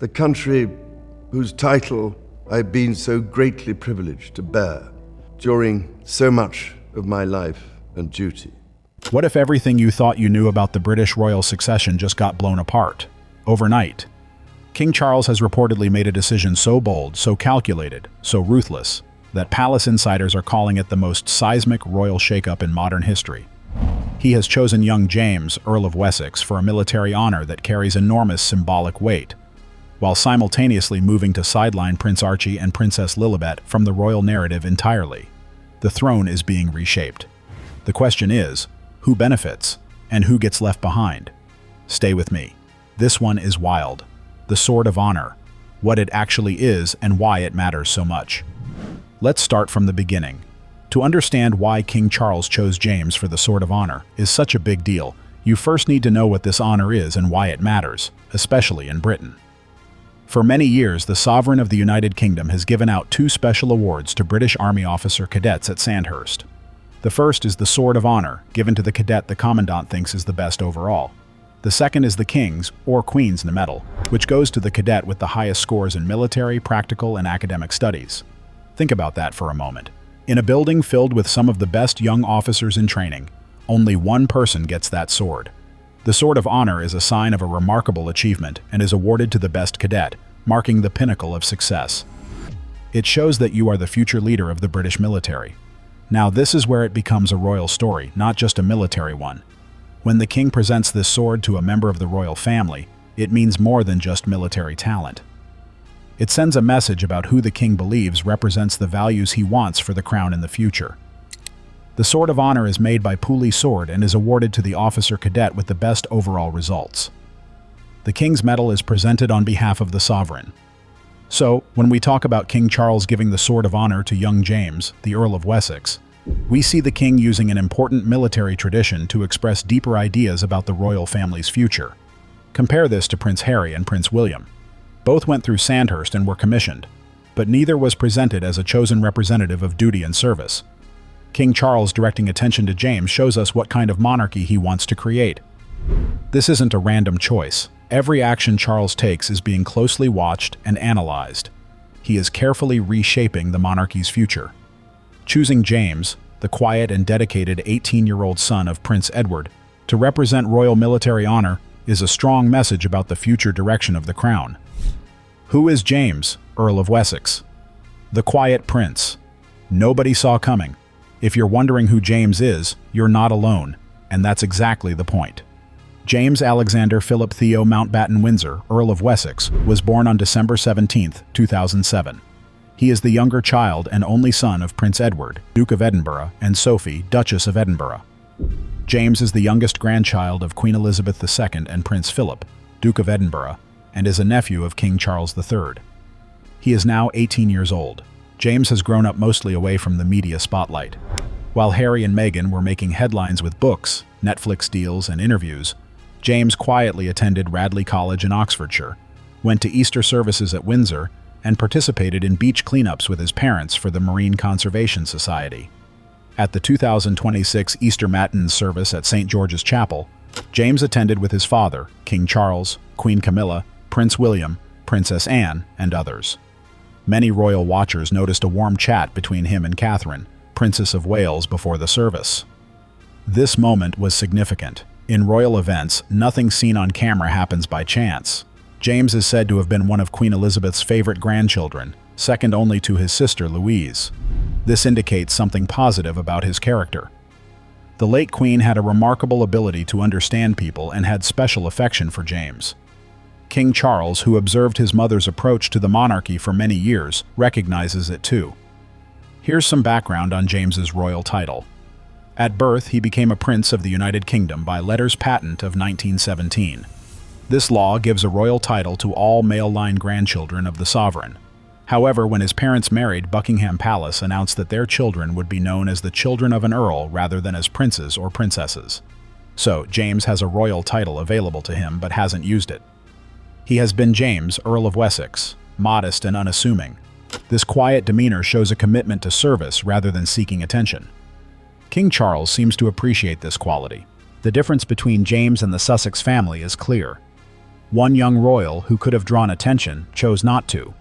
the country whose title I've been so greatly privileged to bear during so much of my life and duty. What if everything you thought you knew about the British royal succession just got blown apart? Overnight. King Charles has reportedly made a decision so bold, so calculated, so ruthless, that palace insiders are calling it the most seismic royal shakeup in modern history. He has chosen young James, Earl of Wessex, for a military honor that carries enormous symbolic weight, while simultaneously moving to sideline Prince Archie and Princess Lilibet from the royal narrative entirely. The throne is being reshaped. The question is, who benefits, and who gets left behind? Stay with me. This one is wild. The Sword of Honor, what it actually is and why it matters so much. Let's start from the beginning. To understand why King Charles chose James for the Sword of Honor is such a big deal, you first need to know what this honor is and why it matters, especially in Britain. For many years, the Sovereign of the United Kingdom has given out two special awards to British Army officer cadets at Sandhurst. The first is the Sword of Honor, given to the cadet the Commandant thinks is the best overall. The second is the King's, or Queen's, Medal, which goes to the cadet with the highest scores in military, practical, and academic studies. Think about that for a moment. In a building filled with some of the best young officers in training, only one person gets that sword. The Sword of Honor is a sign of a remarkable achievement and is awarded to the best cadet, marking the pinnacle of success. It shows that you are the future leader of the British military. Now this is where it becomes a royal story, not just a military one. When the king presents this sword to a member of the royal family, it means more than just military talent. It sends a message about who the king believes represents the values he wants for the crown in the future. The Sword of Honor is made by Pooley Sword and is awarded to the officer cadet with the best overall results. The King's Medal is presented on behalf of the sovereign. So, when we talk about King Charles giving the Sword of Honor to young James, the Earl of Wessex, we see the king using an important military tradition to express deeper ideas about the royal family's future. Compare this to Prince Harry and Prince William. Both went through Sandhurst and were commissioned, but neither was presented as a chosen representative of duty and service. King Charles directing attention to James shows us what kind of monarchy he wants to create. This isn't a random choice. Every action Charles takes is being closely watched and analyzed. He is carefully reshaping the monarchy's future. Choosing James, the quiet and dedicated 18-year-old son of Prince Edward, to represent royal military honor is a strong message about the future direction of the crown. Who is James, Earl of Wessex? The quiet prince. Nobody saw coming. If you're wondering who James is, you're not alone, and that's exactly the point. James Alexander Philip Theo Mountbatten Windsor, Earl of Wessex, was born on December 17, 2007. He is the younger child and only son of Prince Edward, Duke of Edinburgh, and Sophie, Duchess of Edinburgh. James is the youngest grandchild of Queen Elizabeth II and Prince Philip, Duke of Edinburgh, and is a nephew of King Charles III. He is now 18 years old. James has grown up mostly away from the media spotlight. While Harry and Meghan were making headlines with books, Netflix deals, and interviews, James quietly attended Radley College in Oxfordshire, went to Easter services at Windsor, and participated in beach cleanups with his parents for the Marine Conservation Society. At the 2026 Easter Matins service at St. George's Chapel, James attended with his father, King Charles, Queen Camilla, Prince William, Princess Anne, and others. Many royal watchers noticed a warm chat between him and Catherine, Princess of Wales, before the service. This moment was significant. In royal events, nothing seen on camera happens by chance. James is said to have been one of Queen Elizabeth's favorite grandchildren, second only to his sister Louise. This indicates something positive about his character. The late Queen had a remarkable ability to understand people and had special affection for James. King Charles, who observed his mother's approach to the monarchy for many years, recognizes it too. Here's some background on James's royal title. At birth, he became a prince of the United Kingdom by letters patent of 1917. This law gives a royal title to all male-line grandchildren of the sovereign. However, when his parents married, Buckingham Palace announced that their children would be known as the children of an earl rather than as princes or princesses. So, James has a royal title available to him but hasn't used it. He has been James, Earl of Wessex, modest and unassuming. This quiet demeanor shows a commitment to service rather than seeking attention. King Charles seems to appreciate this quality. The difference between James and the Sussex family is clear. One young royal who could have drawn attention chose not to.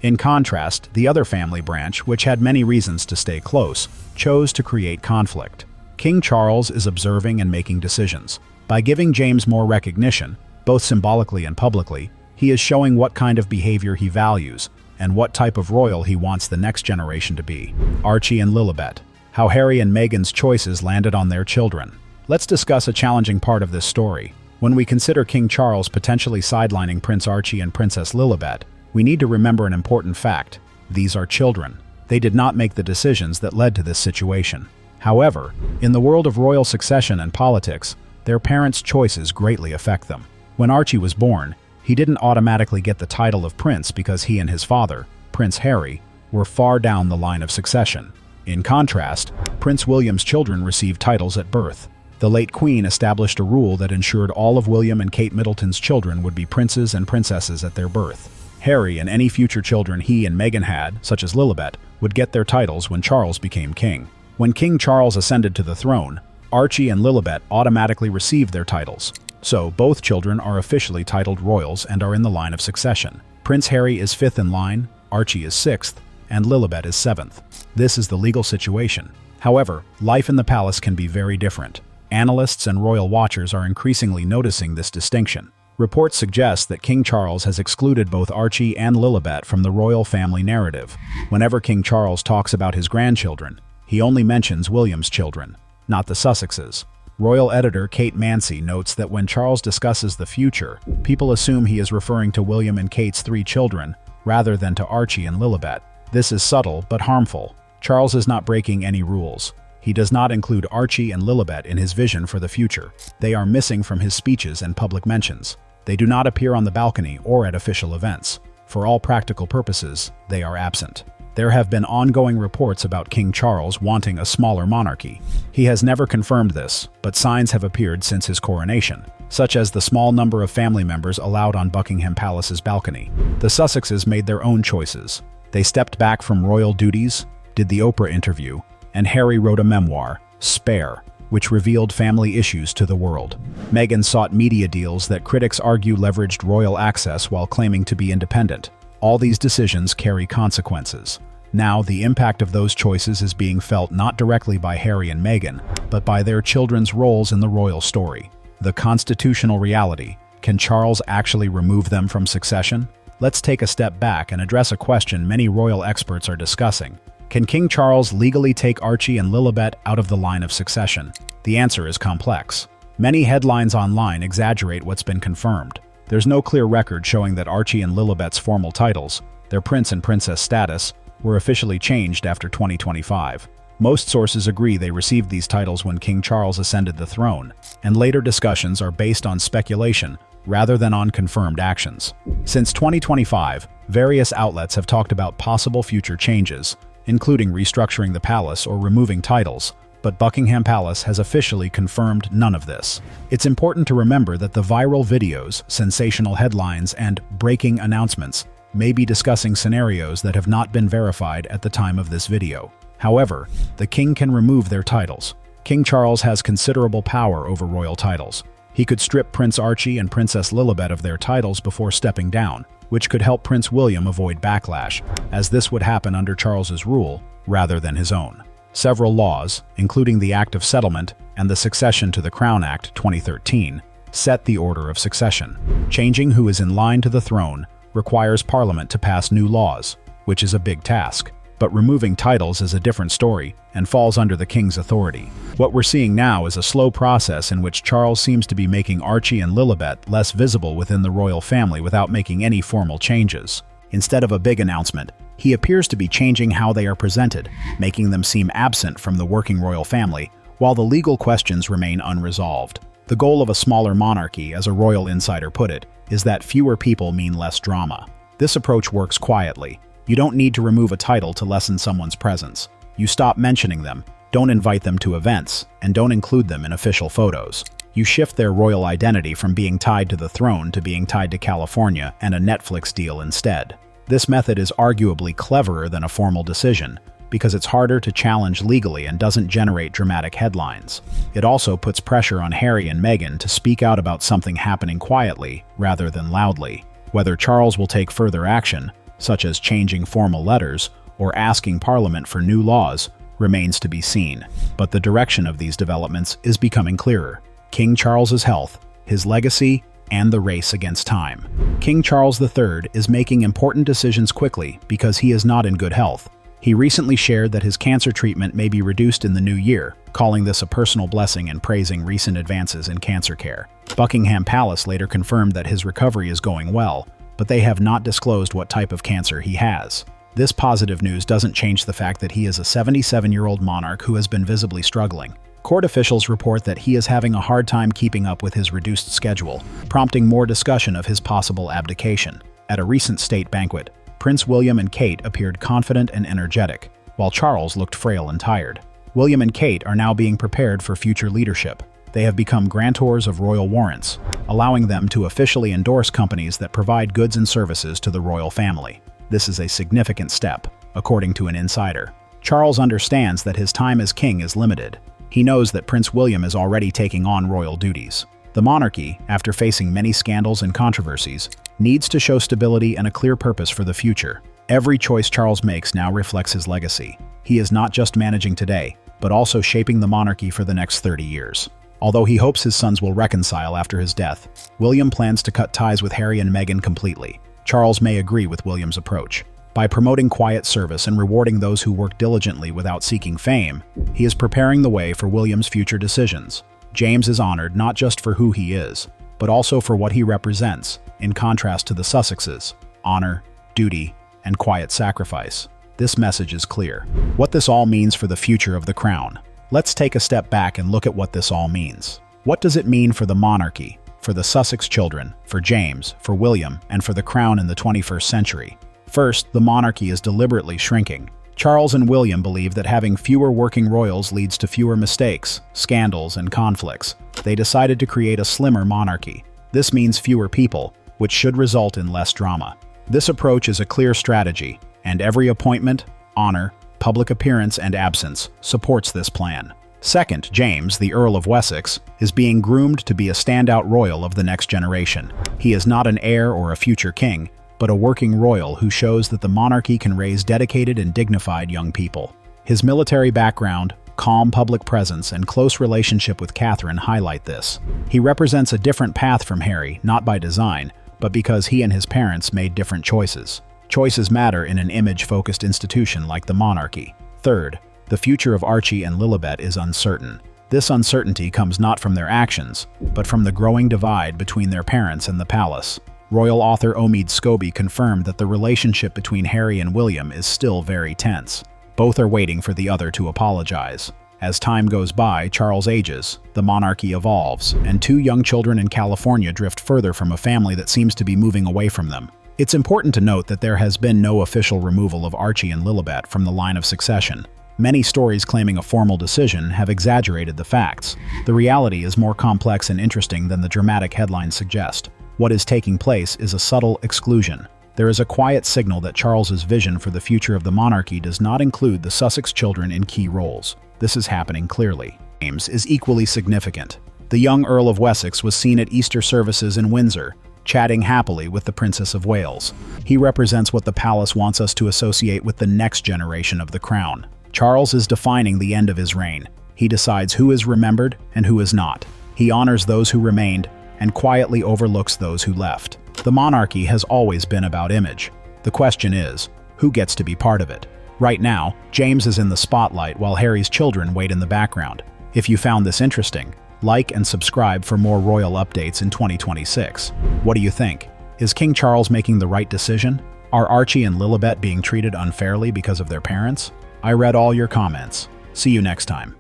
In contrast, the other family branch, which had many reasons to stay close, chose to create conflict. King Charles is observing and making decisions. By giving James more recognition, both symbolically and publicly, he is showing what kind of behavior he values and what type of royal he wants the next generation to be. Archie and Lilibet. How Harry and Meghan's choices landed on their children. Let's discuss a challenging part of this story. When we consider King Charles potentially sidelining Prince Archie and Princess Lilibet, we need to remember an important fact. These are children. They did not make the decisions that led to this situation. However, in the world of royal succession and politics, their parents' choices greatly affect them. When Archie was born, he didn't automatically get the title of prince because he and his father, Prince Harry, were far down the line of succession. In contrast, Prince William's children received titles at birth. The late Queen established a rule that ensured all of William and Kate Middleton's children would be princes and princesses at their birth. Harry and any future children he and Meghan had, such as Lilibet, would get their titles when Charles became king. When King Charles ascended to the throne, Archie and Lilibet automatically received their titles. So, both children are officially titled royals and are in the line of succession. Prince Harry is 5th in line, Archie is 6th, and Lilibet is 7th. This is the legal situation. However, life in the palace can be very different. Analysts and royal watchers are increasingly noticing this distinction. Reports suggest that King Charles has excluded both Archie and Lilibet from the royal family narrative. Whenever King Charles talks about his grandchildren, he only mentions William's children, not the Sussexes. Royal editor Kate Mancy notes that when Charles discusses the future, people assume he is referring to William and Kate's 3 children, rather than to Archie and Lilibet. This is subtle but harmful. Charles is not breaking any rules. He does not include Archie and Lilibet in his vision for the future. They are missing from his speeches and public mentions. They do not appear on the balcony or at official events. For all practical purposes, they are absent. There have been ongoing reports about King Charles wanting a smaller monarchy. He has never confirmed this, but signs have appeared since his coronation, such as the small number of family members allowed on Buckingham Palace's balcony. The Sussexes made their own choices. They stepped back from royal duties, did the Oprah interview, and Harry wrote a memoir, Spare, which revealed family issues to the world. Meghan sought media deals that critics argue leveraged royal access while claiming to be independent. All these decisions carry consequences. Now, the impact of those choices is being felt not directly by Harry and Meghan, but by their children's roles in the royal story. The constitutional reality: can Charles actually remove them from succession? Let's take a step back and address a question many royal experts are discussing. Can King Charles legally take Archie and Lilibet out of the line of succession? The answer is complex. Many headlines online exaggerate what's been confirmed. There's no clear record showing that Archie and Lilibet's formal titles, their prince and princess status, were officially changed after 2025. Most sources agree they received these titles when King Charles ascended the throne, and later discussions are based on speculation rather than on confirmed actions. Since 2025, various outlets have talked about possible future changes, including restructuring the palace or removing titles, but Buckingham Palace has officially confirmed none of this. It's important to remember that the viral videos, sensational headlines, and breaking announcements may be discussing scenarios that have not been verified at the time of this video. However, the king can remove their titles. King Charles has considerable power over royal titles. He could strip Prince Archie and Princess Lilibet of their titles before stepping down, which could help Prince William avoid backlash, as this would happen under Charles's rule rather than his own. Several laws, including the Act of Settlement and the Succession to the Crown Act 2013, set the order of succession. Changing who is in line to the throne requires Parliament to pass new laws, which is a big task. But removing titles is a different story and falls under the king's authority. What we're seeing now is a slow process in which Charles seems to be making Archie and Lilibet less visible within the royal family without making any formal changes. Instead of a big announcement, he appears to be changing how they are presented, making them seem absent from the working royal family, while the legal questions remain unresolved. The goal of a smaller monarchy, as a royal insider put it, is that fewer people mean less drama. This approach works quietly. You don't need to remove a title to lessen someone's presence. You stop mentioning them, don't invite them to events, and don't include them in official photos. You shift their royal identity from being tied to the throne to being tied to California and a Netflix deal instead. This method is arguably cleverer than a formal decision, because it's harder to challenge legally and doesn't generate dramatic headlines. It also puts pressure on Harry and Meghan to speak out about something happening quietly rather than loudly. Whether Charles will take further action, such as changing formal letters or asking Parliament for new laws, remains to be seen. But the direction of these developments is becoming clearer. King Charles's health, his legacy, and the race against time. King Charles III is making important decisions quickly because he is not in good health. He recently shared that his cancer treatment may be reduced in the new year, calling this a personal blessing and praising recent advances in cancer care. Buckingham Palace later confirmed that his recovery is going well, but they have not disclosed what type of cancer he has. This positive news doesn't change the fact that he is a 77-year-old monarch who has been visibly struggling. Court officials report that he is having a hard time keeping up with his reduced schedule, prompting more discussion of his possible abdication. At a recent state banquet, Prince William and Kate appeared confident and energetic, while Charles looked frail and tired. William and Kate are now being prepared for future leadership. They have become grantors of royal warrants, allowing them to officially endorse companies that provide goods and services to the royal family. This is a significant step, according to an insider. Charles understands that his time as king is limited. He knows that Prince William is already taking on royal duties. The monarchy, after facing many scandals and controversies, needs to show stability and a clear purpose for the future. Every choice Charles makes now reflects his legacy. He is not just managing today, but also shaping the monarchy for the next 30 years. Although he hopes his sons will reconcile after his death, William plans to cut ties with Harry and Meghan completely. Charles may agree with William's approach. By promoting quiet service and rewarding those who work diligently without seeking fame, he is preparing the way for William's future decisions. James is honored not just for who he is, but also for what he represents, in contrast to the Sussexes: honor, duty, and quiet sacrifice. This message is clear. What this all means for the future of the crown. Let's take a step back and look at what this all means. What does it mean for the monarchy, for the Sussex children, for James, for William, and for the crown in the 21st century? First, the monarchy is deliberately shrinking. Charles and William believe that having fewer working royals leads to fewer mistakes, scandals, and conflicts. They decided to create a slimmer monarchy. This means fewer people, which should result in less drama. This approach is a clear strategy, and every appointment, honor, public appearance, and absence supports this plan. Second, James, the Earl of Wessex, is being groomed to be a standout royal of the next generation. He is not an heir or a future king, but a working royal who shows that the monarchy can raise dedicated and dignified young people. His military background, calm public presence, and close relationship with Catherine highlight this. He represents a different path from Harry, not by design, but because he and his parents made different choices. Choices matter in an image-focused institution like the monarchy. Third, the future of Archie and Lilibet is uncertain. This uncertainty comes not from their actions, but from the growing divide between their parents and the palace. Royal author Omid Scobie confirmed that the relationship between Harry and William is still very tense. Both are waiting for the other to apologize. As time goes by, Charles ages, the monarchy evolves, and two young children in California drift further from a family that seems to be moving away from them. It's important to note that there has been no official removal of Archie and Lilibet from the line of succession. Many stories claiming a formal decision have exaggerated the facts. The reality is more complex and interesting than the dramatic headlines suggest. What is taking place is a subtle exclusion. There is a quiet signal that Charles's vision for the future of the monarchy does not include the Sussex children in key roles. This is happening clearly. James is equally significant. The young Earl of Wessex was seen at Easter services in Windsor, chatting happily with the Princess of Wales. He represents what the palace wants us to associate with the next generation of the crown. Charles is defining the end of his reign. He decides who is remembered and who is not. He honors those who remained and quietly overlooks those who left. The monarchy has always been about image. The question is, who gets to be part of it? Right now, James is in the spotlight while Harry's children wait in the background. If you found this interesting, like and subscribe for more royal updates in 2026. What do you think? Is King Charles making the right decision? Are Archie and Lilibet being treated unfairly because of their parents? I read all your comments. See you next time.